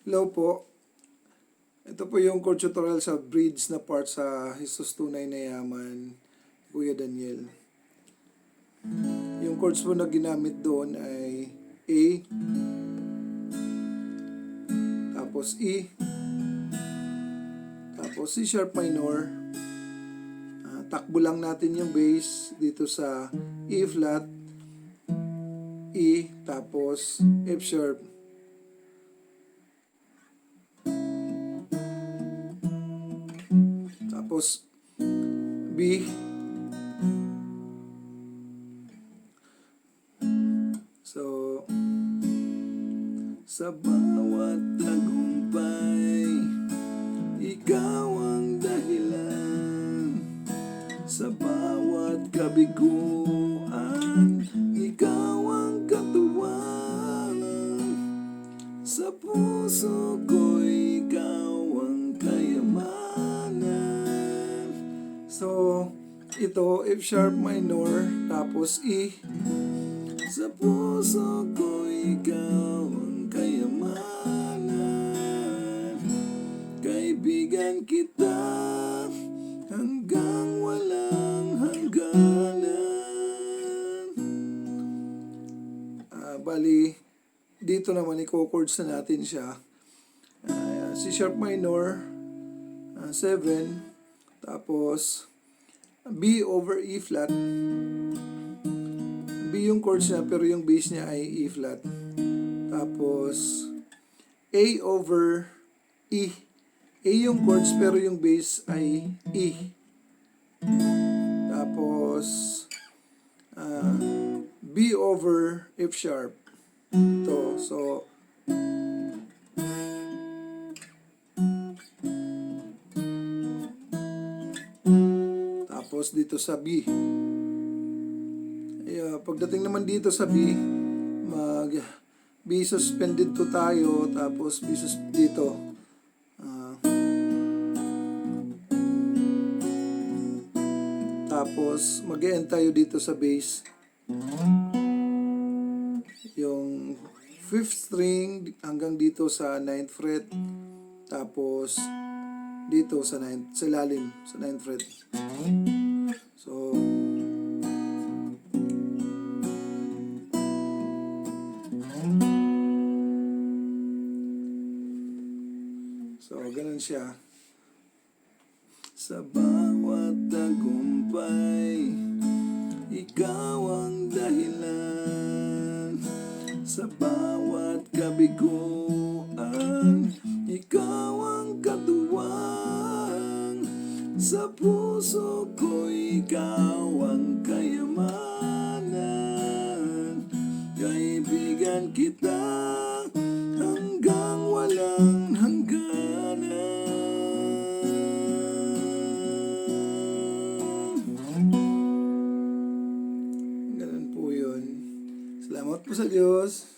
Hello po. Ito po yung chord tutorial sa bridge na part sa Jesus Tunay na Yaman, Kuya Daniel. Yung chords po na ginamit doon ay A, tapos E, tapos C sharp minor. Takbo lang natin yung bass dito sa E flat, E, tapos F sharp. Tapos B, so sa bawat tagumpay, ikaw ang dahilan. Sa bawat kabiguan, ikaw ang katuwang. Sa puso ko, ikaw ang kayamanan. So, ito, F sharp minor, tapos E. Sa puso ko, ikaw ang kayamanan. Kaibigan kita hanggang walang hangganan. Bali, dito naman i-chords na natin siya. C sharp minor, 7, tapos B over E flat. B yung chords niya pero yung bass niya ay E flat. Tapos A over E. A yung chords pero yung bass ay E. Tapos B over F sharp. Ito. So tapos dito sa B. Pagdating naman dito sa B, B suspended to tayo, tapos B dito. Tapos mag-e-end tayo dito sa bass. Yung 5th string hanggang dito sa 9th fret. Tapos dito sa 9th, sa ilalim, sa 9th fret. So, ganun siya. Sa bawat tagumpay, ikaw ang dahilan. Sa bawat kabiguan, ikaw ang katuwang. Sa puso ko, ikaw ang kayamanan. Kaibigan kita hanggang walang hangganan. Ganun po yun. Salamat po sa Diyos.